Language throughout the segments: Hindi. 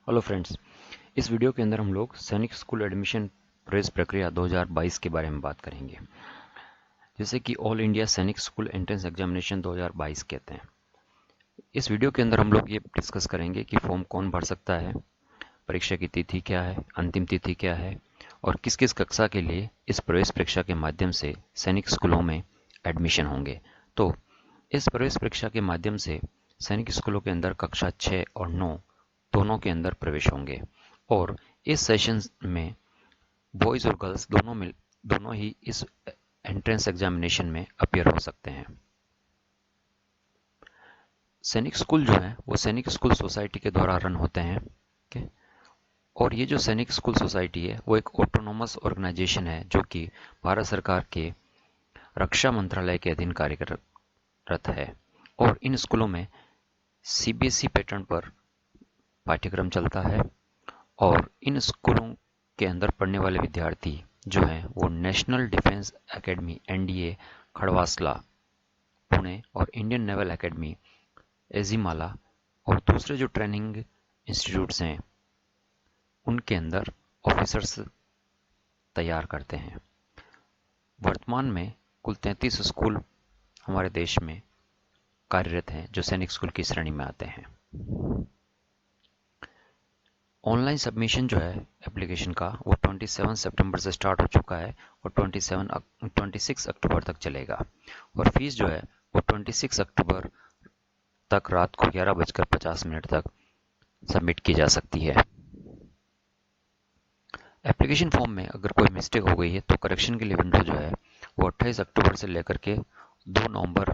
Hello friends. इस वीडियो के अंदर हम लोग सैनिक स्कूल एडमिशन प्रवेश प्रक्रिया 2022 के बारे में बात करेंगे, जैसे कि ऑल इंडिया सैनिक स्कूल एंट्रेंस एग्जामिनेशन 2022 कहते हैं। इस वीडियो के अंदर हम लोग ये डिस्कस करेंगे कि फॉर्म कौन भर सकता है, परीक्षा की तिथि क्या है, अंतिम तिथि क्या है और किस किस कक्षा के लिए इस प्रवेश परीक्षा के माध्यम से सैनिक स्कूलों में एडमिशन होंगे। तो इस प्रवेश परीक्षा के माध्यम से सैनिक स्कूलों के अंदर कक्षा 6 और 9 दोनों के अंदर प्रवेश होंगे और इस सेशन में बॉयज और गर्ल्स दोनों ही इस एंट्रेंस एग्जामिनेशन में अपीयर हो सकते हैं। सैनिक स्कूल जो है वो सैनिक स्कूल सोसाइटी के द्वारा रन होते हैं। ओके। और ये जो सैनिक स्कूल सोसाइटी है वो एक ऑटोनोमस ऑर्गेनाइजेशन है जो कि भारत सरकार के रक्षा मंत्रालय के अधीन कार्यरत है और इन स्कूलों में सीबीएसई पैटर्न पर पाठ्यक्रम चलता है और इन स्कूलों के अंदर पढ़ने वाले विद्यार्थी जो हैं वो national defence academy NDA Khadakwasla Pune और इंडियन नेवल एकेडमी एजिमाला और दूसरे जो ट्रेनिंग इंस्टीट्यूट्स हैं उनके अंदर ऑफिसर्स तैयार करते हैं। वर्तमान में कुल 33 स्कूल हमारे देश में कार्यरत हैं जो सैनिक स्कूल की श्रेणी में आते हैं। ऑनलाइन सबमिशन जो है एप्लीकेशन का वो 27 सितंबर से स्टार्ट हो चुका है और 26 अक्टूबर तक चलेगा और फीस जो है वो 26 अक्टूबर तक रात को 11:50 तक सबमिट की जा सकती है। एप्लीकेशन फॉर्म में अगर कोई मिस्टेक हो गई है तो करेक्शन के लिए विंडो जो है वो 28 अक्टूबर से लेकर के 2 नवंबर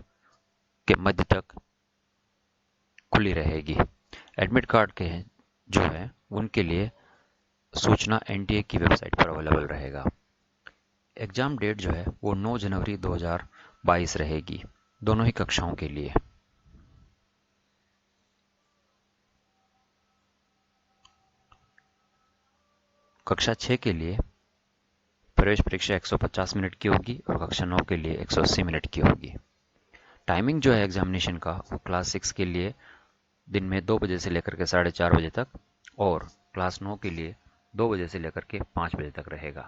के मध्य तक खुली रहेगी। एडमिट कार्ड के जो है उनके लिए सूचना एनटीए की वेबसाइट पर अवेलेबल रहेगा। एग्जाम डेट जो है वो 9 जनवरी 2022 रहेगी दोनों ही कक्षाओं के लिए। कक्षा 6 के लिए प्रवेश परीक्षा 150 मिनट की होगी और कक्षा 9 के लिए 180 मिनट की होगी। टाइमिंग जो है एग्जामिनेशन का वो क्लास 6 के लिए दिन में 2 बजे से लेकर के 4:30 बजे तक और क्लास 9 के लिए 2 बजे से लेकर के 5 बजे तक रहेगा।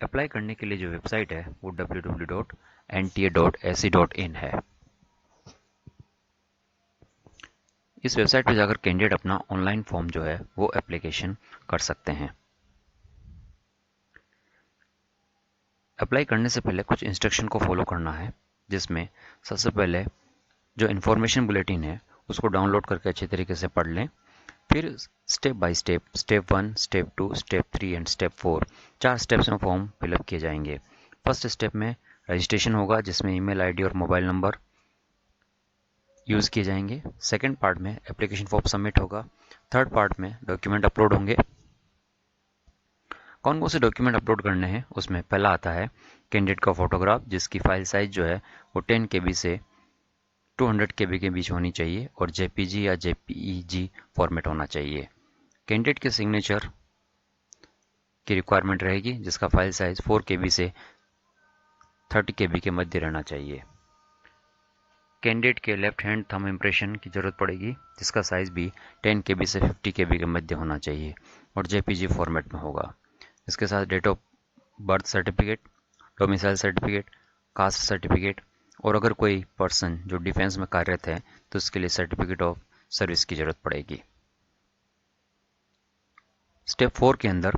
अप्लाई करने के लिए जो वेबसाइट है वो www.nta.ac.in है। इस वेबसाइट पर जाकर कैंडिडेट अपना ऑनलाइन फॉर्म जो है वो एप्लीकेशन कर सकते हैं। अप्लाई करने से पहले कुछ इंस्ट्रक्शन को फॉलो करना है, जिसमें सबसे पहले जो इन्फॉर्मेशन बुलेटिन है उसको डाउनलोड करके अच्छे तरीके से पढ़ लें। फिर step by step, step 1, step 2, step 3 and step 4 4 steps में फॉर्म फिलअप किए जाएंगे। फर्स्ट स्टेप में रजिस्ट्रेशन होगा जिसमें ईमेल आईडी और मोबाइल नंबर यूज़ किए जाएंगे। सेकेंड पार्ट में एप्लीकेशन फॉर्म सबमिट होगा। थर्ड पार्ट में डॉक्यूमेंट अपलोड होंगे। कौन कौन से डॉक्यूमेंट अपलोड करने हैं उसमें पहला आता है कैंडिडेट का फोटोग्राफ, जिसकी फाइल साइज जो है वो 10 KB से 200 KB के बीच होनी चाहिए और जेपीजी या जेपीईजी फॉर्मेट होना चाहिए। कैंडिडेट के सिग्नेचर की रिक्वायरमेंट रहेगी जिसका फाइल साइज 4 KB से 30 KB के मध्य रहना चाहिए। कैंडिडेट के लेफ्ट हैंड थंब इम्प्रेशन की जरूरत पड़ेगी जिसका साइज भी 10 KB से 50 KB के मध्य होना चाहिए और जेपीजी फॉर्मेट में होगा। इसके साथ date of birth certificate, domicile certificate, caste certificate और अगर कोई पर्सन जो डिफेंस में कार्यरत है तो उसके लिए सर्टिफिकेट ऑफ सर्विस की जरूरत पड़ेगी। स्टेप 4 के अंदर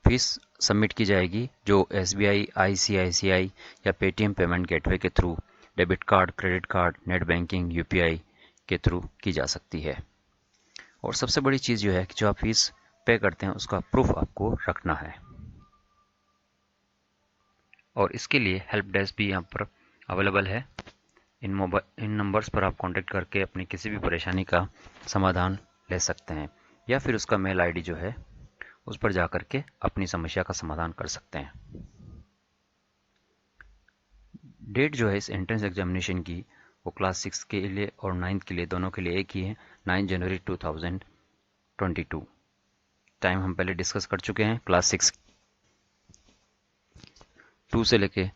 फीस सबमिट की जाएगी जो एसबीआई, आईसीआईसीआई या पेटीएम पेमेंट गेटवे के through, debit card, credit card, net banking, UPI के थ्रू की जा सकती है। और सबसे बड़ी चीज़ जो है कि जो आप फीस पे करते हैं उसका प्रूफ आपको रखना है और इसके लिए हेल्प डेस्क भी यहाँ पर अवेलेबल है। इन नंबर्स पर आप कांटेक्ट करके अपनी किसी भी परेशानी का समाधान ले सकते हैं या फिर उसका मेल आईडी जो है उस पर जाकर के अपनी समस्या का समाधान कर सकते हैं। डेट जो है इस एंट्रेंस एग्जामिनेशन की वो क्लास 6 के लिए और 9th के लिए दोनों के लिए एक ही है, 9 जनवरी 2022। टाइम हम पहले डिस्कस कर चुके हैं। क्लास 6 2 से लेके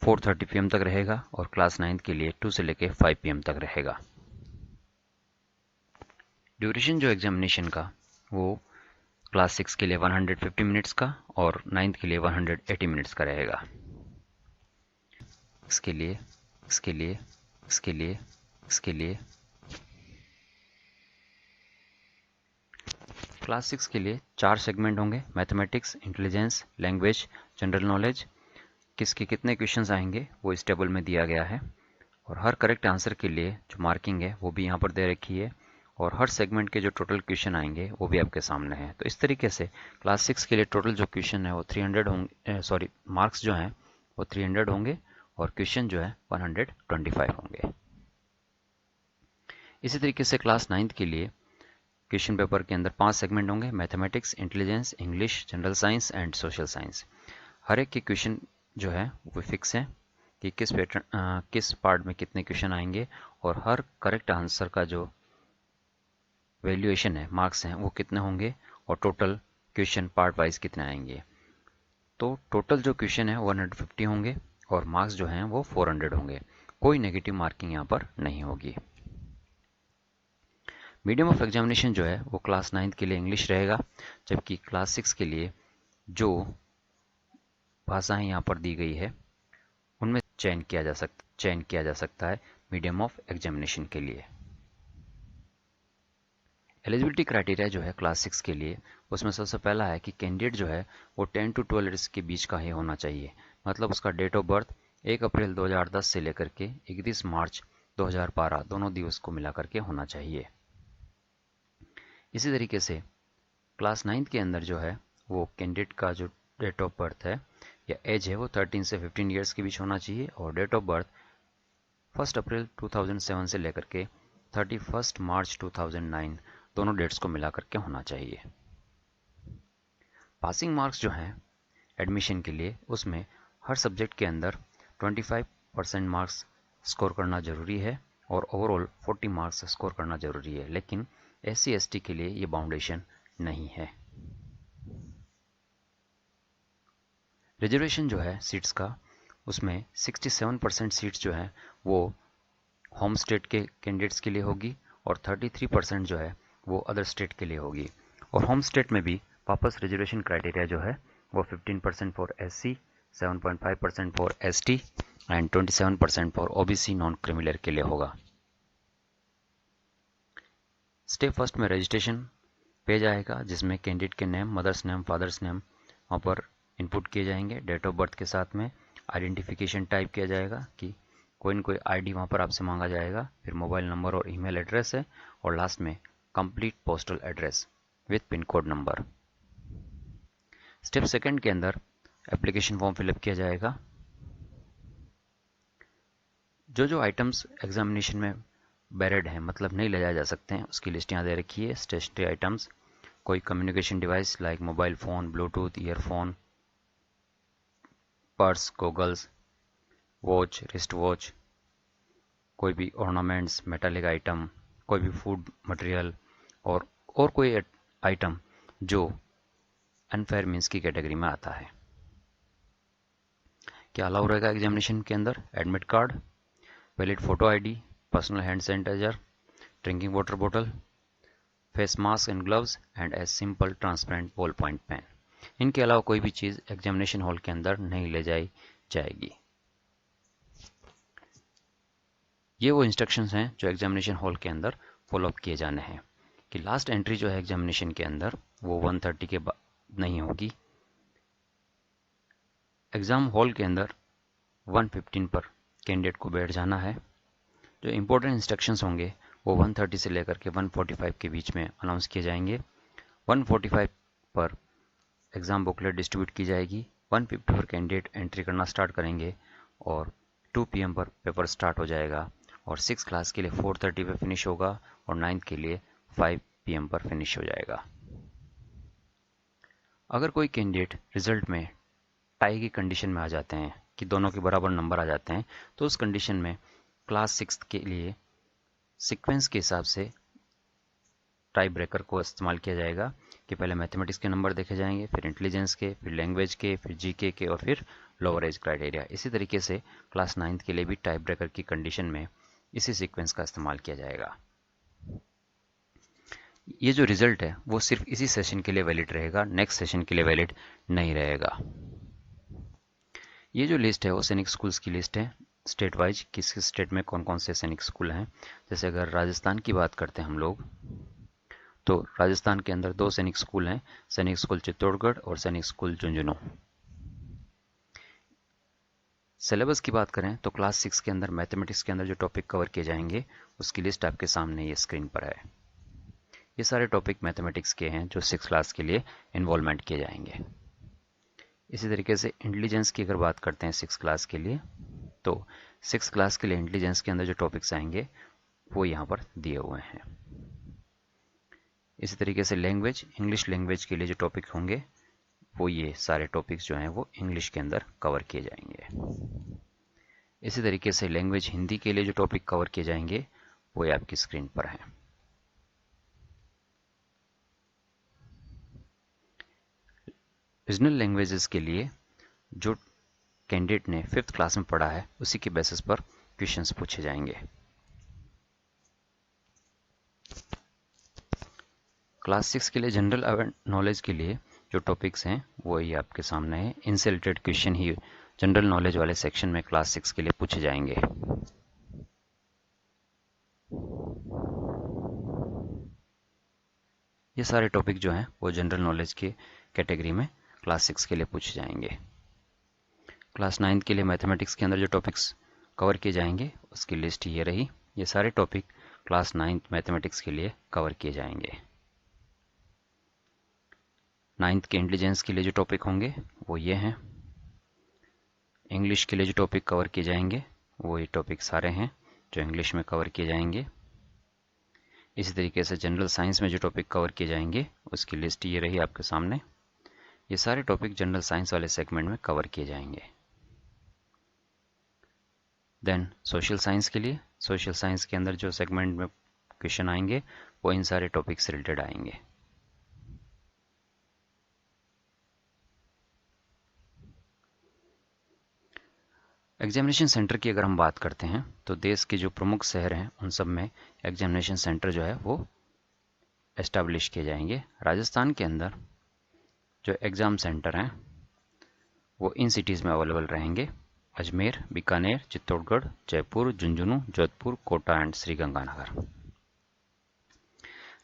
4:30 PM तक रहेगा और क्लास 9th के लिए 2 से लेके 5 PM तक रहेगा। ड्यूरेशन जो एग्जामिनेशन का वो क्लास 6 के लिए 150 मिनट्स का और 9th के लिए 180 मिनट्स का रहेगा। इसके लिए इसके लिए इसके लिए इसके लिए क्लास 6 के लिए 4 सेगमेंट होंगे, mathematics, intelligence, language, general knowledge. किसके कितने क्वेश्चंस आएंगे वो इस टेबल में दिया गया है, और हर करेक्ट आंसर के लिए जो मार्किंग है वो भी यहाँ पर दे रखी है, और हर सेगमेंट के जो टोटल क्वेश्चन आएंगे वो भी आपके सामने है। तो इस तरीके से क्लास 6 के लिए टोटल जो क्वेश्चन है वो 300 होंगे, सॉरी मार्क्स जो हैं वो 300 होंगे और क्वेश्चन जो है 125 होंगे। इसी तरीके से क्लास 9th के लिए क्वेश्चन पेपर के अंदर 5 सेगमेंट होंगे, mathematics, intelligence, English, general science and social science. हर एक के क्वेश्चन जो है वो फिक्स है कि किस पैटर्न किस पार्ट में कितने क्वेश्चन आएंगे, और हर करेक्ट आंसर का जो वैल्यूएशन है, मार्क्स हैं, वो कितने होंगे, और टोटल क्वेश्चन पार्ट वाइज कितने आएंगे। तो टोटल जो क्वेश्चन है 150 होंगे और मार्क्स जो हैं वो 400 होंगे। कोई नेगेटिव मार्किंग यहाँ पर नहीं होगी। मीडियम ऑफ एग्जामिनेशन जो है वो क्लास 9th के लिए इंग्लिश रहेगा, जबकि क्लास 6 के लिए जो भाषाएं यहाँ पर दी गई है उनमें चयन किया जा सकता है मीडियम ऑफ एग्जामिनेशन के लिए। एलिजिबिलिटी क्राइटेरिया जो है क्लास 6 के लिए, उसमें सबसे पहला है कि कैंडिडेट जो है वो 10 to 12 ईयर्स के बीच का ही होना चाहिए। मतलब उसका डेट ऑफ बर्थ 1 अप्रैल 2010 से लेकर के 31 मार्च 2012 दोनों दिवस को मिला करके होना चाहिए। इसी तरीके से क्लास 9th के अंदर जो है वो कैंडिडेट का जो डेट ऑफ बर्थ है या एज है वो 13 से 15 ईयर्स के बीच होना चाहिए, और डेट ऑफ बर्थ 1 अप्रैल 2007 से लेकर के 31 मार्च 2009 दोनों डेट्स को मिला करके होना चाहिए। पासिंग मार्क्स जो हैं एडमिशन के लिए, उसमें हर सब्जेक्ट के अंदर 25% मार्क्स स्कोर करना जरूरी है और ओवरऑल 40 मार्क्स स्कोर करना जरूरी है, लेकिन SC ST के लिए ये बाउंडेशन नहीं है। रिजर्वेशन जो है सीट्स का, उसमें 67% सीट्स जो है वो होम स्टेट के कैंडिडेट्स के लिए होगी और 33% जो है वो अदर स्टेट के लिए होगी। और होम स्टेट में भी वापस रिजर्वेशन क्राइटेरिया जो है वो 15% for SC, 7.5% for ST and 27% for OBC non criminal के लिए होगा। स्टेप फर्स्ट में रजिस्ट्रेशन पेज आएगा जिसमें कैंडिडेट के name, mother's name, father's name वहाँ पर इनपुट किए जाएंगे। डेट ऑफ बर्थ के साथ में आइडेंटिफिकेशन टाइप किया जाएगा कि कोई न कोई ID वहाँ पर आपसे मांगा जाएगा, फिर मोबाइल नंबर और ईमेल एड्रेस है, और लास्ट में complete postal address with pin code number. Step second के अंदर एप्लीकेशन फॉर्म फिलअप किया जाएगा। जो जो आइटम्स एग्जामिनेशन में बैरिड हैं, मतलब नहीं ले जाए जा सकते हैं, उसकी लिस्ट यहाँ दे रखी है। स्टेशनरी आइटम्स, कोई communication device like mobile phone, Bluetooth, earphone, purse, goggles, watch, wrist watch, कोई भी ऑर्नामेंट्स, मेटालिक आइटम, कोई भी फूड मटेरियल, और कोई आइटम जो अनफेयर मीन्स की कैटेगरी में आता है। क्या अलाउ रहेगा एग्जामिनेशन के अंदर? Admit card, valid photo ID, personal hand sanitiser, drinking water बोतल, face mask and gloves and a simple transparent ball point pen. इनके अलावा कोई भी चीज़ एग्जामिनेशन हॉल के अंदर नहीं ले जाई जाएगी। ये वो इंस्ट्रक्शंस हैं जो एग्जामिनेशन हॉल के अंदर फॉलोअप किए जाने हैं कि लास्ट एंट्री जो है एग्जामिनेशन के अंदर वो 1:30 के बाद नहीं होगी। एग्ज़ाम हॉल के अंदर 1:15 पर कैंडिडेट को बैठ जाना है। जो इम्पोर्टेंट इंस्ट्रक्शंस होंगे वो 1:30 से लेकर के 1:45 के बीच में अनाउंस किए जाएंगे। 1:45 पर एग्ज़ाम बुकलेट डिस्ट्रीब्यूट की जाएगी। 1:50 पर कैंडिडेट एंट्री करना स्टार्ट करेंगे और 2 PM पर पेपर स्टार्ट हो जाएगा, और 6 क्लास के लिए 4:30 पे फिनिश होगा और 9th के लिए 5 PM पर फिनिश हो जाएगा। अगर कोई कैंडिडेट रिजल्ट में टाई की कंडीशन में आ जाते हैं कि दोनों के बराबर नंबर आ जाते हैं, तो उस कंडीशन में क्लास 6 के लिए सीक्वेंस के हिसाब से टाई ब्रेकर को इस्तेमाल किया जाएगा कि पहले मैथमेटिक्स के नंबर देखे जाएंगे, फिर इंटेलिजेंस के, फिर लैंग्वेज के, फिर GK के, और फिर लोअर एज क्राइटेरिया। इसी तरीके से क्लास 9th के लिए भी टाई ब्रेकर की कंडीशन में इसी सीक्वेंस का इस्तेमाल किया जाएगा। ये जो रिजल्ट है वो सिर्फ इसी सेशन के लिए वैलिड रहेगा, नेक्स्ट सेशन के लिए वैलिड नहीं रहेगा। ये जो लिस्ट है वो सैनिक स्कूल्स की लिस्ट है, स्टेट वाइज किस किस स्टेट में कौन कौन से सैनिक स्कूल हैं। जैसे अगर राजस्थान की बात करते हैं हम लोग, तो राजस्थान के अंदर 2 सैनिक स्कूल हैं, सैनिक स्कूल चित्तौड़गढ़ और सैनिक स्कूल झुंझुनू। सिलेबस की बात करें तो क्लास 6 के अंदर मैथमेटिक्स के अंदर जो टॉपिक कवर किए जाएंगे उसकी लिस्ट आपके सामने ये स्क्रीन पर है। ये सारे टॉपिक मैथमेटिक्स के हैं जो 6 क्लास के लिए इन्वॉल्वमेंट किए जाएंगे। इसी तरीके से इंटेलिजेंस की अगर बात करते हैं 6 क्लास के लिए, तो 6 क्लास के लिए इंटेलिजेंस के अंदर जो टॉपिक्स आएंगे वो यहाँ पर दिए हुए हैं। इसी तरीके से लैंग्वेज, इंग्लिश लैंग्वेज के लिए जो टॉपिक होंगे वो ये सारे टॉपिक्स जो हैं वो इंग्लिश के अंदर कवर किए जाएंगे। इसी तरीके से लैंग्वेज हिंदी के लिए जो टॉपिक कवर किए जाएंगे वो ये आपकी स्क्रीन पर है। रीजनल लैंग्वेजेस के लिए जो कैंडिडेट ने 5th क्लास में पढ़ा है उसी के बेसिस पर क्वेश्चंस पूछे जाएंगे। क्लास 6 के लिए जनरल नॉलेज के लिए जो टॉपिक्स हैं वो ये आपके सामने है। इनसे रिलेटेड क्वेश्चन ही जनरल नॉलेज वाले सेक्शन में क्लास 6 के लिए पूछे जाएंगे। ये सारे टॉपिक जो हैं वो जनरल नॉलेज के कैटेगरी में क्लास 6 के लिए पूछे जाएंगे। क्लास 9 के लिए मैथमेटिक्स के अंदर जो टॉपिक्स कवर किए जाएंगे उसकी लिस्ट ये रही। ये सारे टॉपिक क्लास 9 मैथमेटिक्स के लिए कवर किए जाएंगे। 9th के इंटेलिजेंस के लिए जो टॉपिक होंगे वो ये हैं। इंग्लिश के लिए जो टॉपिक कवर किए जाएंगे वो ये टॉपिक सारे हैं जो इंग्लिश में कवर किए जाएंगे। इसी तरीके से जनरल साइंस में जो टॉपिक कवर किए जाएंगे उसकी लिस्ट ये रही आपके सामने। ये सारे टॉपिक जनरल साइंस वाले सेगमेंट में कवर किए जाएंगे। देन सोशल साइंस के लिए, सोशल साइंस के अंदर जो सेगमेंट में क्वेश्चन आएंगे वो इन सारे टॉपिक से रिलेटेड आएंगे। एग्जामिनेशन सेंटर की अगर हम बात करते हैं तो देश के जो प्रमुख शहर हैं उन सब में एग्जामिनेशन सेंटर जो है वो एस्टैब्लिश किए जाएंगे। राजस्थान के अंदर जो एग्ज़ाम सेंटर हैं वो इन सिटीज़ में अवेलेबल रहेंगे: Ajmer, Bikaner, Chittorgarh, Jaipur, Jhunjhunu, Jodhpur, Kota and Sriganganagar.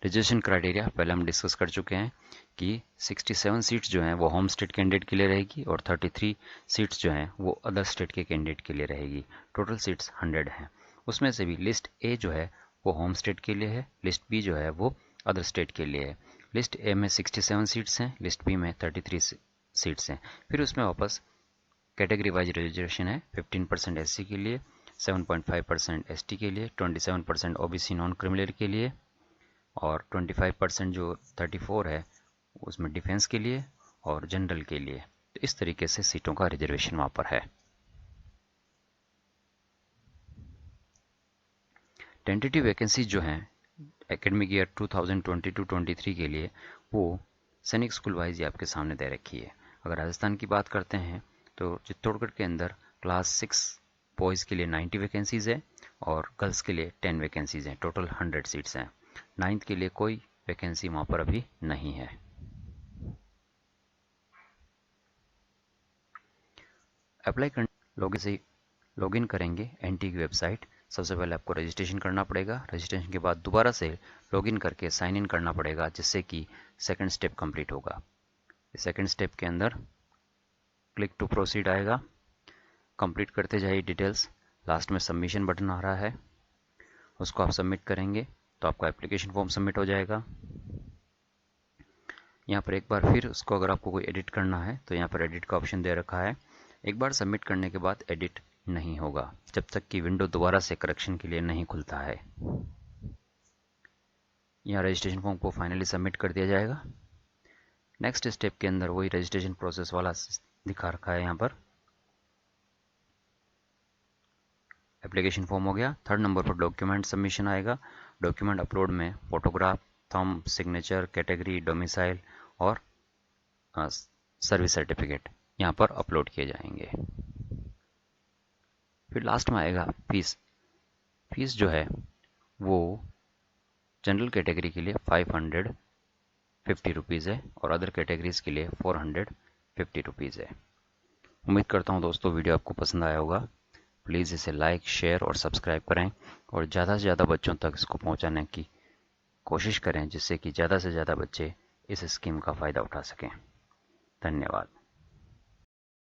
Reservation criteria पहले हम डिस्कस कर चुके हैं कि 67 सीट्स जो हैं वो होम स्टेट कैंडिडेट के लिए रहेगी और 33 सीट्स जो हैं वो अदर स्टेट के कैंडिडेट के लिए रहेगी। टोटल सीट्स 100 हैं। उसमें से भी लिस्ट ए जो है वो होम स्टेट के लिए है, लिस्ट बी जो है वो अदर स्टेट के लिए है। लिस्ट ए में 67 सीट्स हैं, लिस्ट बी में 33 सीट्स हैं। फिर उसमें वापस कैटेगरी वाइज रिजर्वेशन है। 15% SC के लिए, 7.5% ST के लिए, 27% OBC नॉन क्रिमिनल के लिए और 25% जो 34 है उसमें डिफेंस के लिए और जनरल के लिए। तो इस तरीके से सीटों का रिजर्वेशन वहाँ पर है। टेंटेटिव वैकेंसीज जो हैं एकेडमिक ईयर 2022-23 के लिए वो सैनिक स्कूल वाइज ही आपके सामने दे रखी है। अगर राजस्थान की बात करते हैं तो चित्तौड़गढ़ के अंदर क्लास 6 बॉयज़ के लिए 90 वैकेंसीज है और गर्ल्स के लिए 10 वैकेंसीज हैं। टोटल 100 सीट्स हैं। 9th के लिए कोई वैकेंसी वहाँ पर अभी नहीं है। अप्लाई करने लॉगिन करेंगे एनटी की वेबसाइट। सबसे पहले आपको रजिस्ट्रेशन करना पड़ेगा। रजिस्ट्रेशन के बाद दोबारा से लॉगिन करके साइन इन करना पड़ेगा, जिससे कि सेकंड स्टेप कंप्लीट होगा। सेकंड स्टेप के अंदर क्लिक टू प्रोसीड आएगा। कंप्लीट करते जाइए डिटेल्स। लास्ट में सबमिशन बटन आ रहा है, उसको आप सबमिट करेंगे तो आपका एप्लीकेशन फॉर्म सबमिट हो जाएगा। यहाँ पर एक बार फिर उसको अगर आपको कोई एडिट करना है तो यहाँ पर एडिट का ऑप्शन दे रखा है। एक बार सबमिट करने के बाद एडिट नहीं होगा जब तक कि विंडो दोबारा से करेक्शन के लिए नहीं खुलता है। यहाँ रजिस्ट्रेशन फॉर्म को फाइनली सबमिट कर दिया जाएगा। नेक्स्ट स्टेप के अंदर वही रजिस्ट्रेशन प्रोसेस वाला दिखा रखा है। यहाँ पर एप्लीकेशन फॉर्म हो गया। 3rd नंबर पर डॉक्यूमेंट सबमिशन आएगा। डॉक्यूमेंट अपलोड में photograph, thumb, signature, category, domicile और सर्विस सर्टिफिकेट यहाँ पर अपलोड किए जाएंगे। फिर लास्ट में आएगा फीस। फीस जो है वो जनरल कैटेगरी के लिए 550 रुपीज़ है और अदर कैटेगरीज के लिए 450 रुपीज़ है। उम्मीद करता हूँ दोस्तों वीडियो आपको पसंद आया होगा। प्लीज़ इसे लाइक, शेयर और सब्सक्राइब करें और ज़्यादा से ज़्यादा बच्चों तक इसको पहुँचाने की कोशिश करें, जिससे कि ज़्यादा से ज़्यादा बच्चे इस स्कीम का फ़ायदा उठा सकें। धन्यवाद।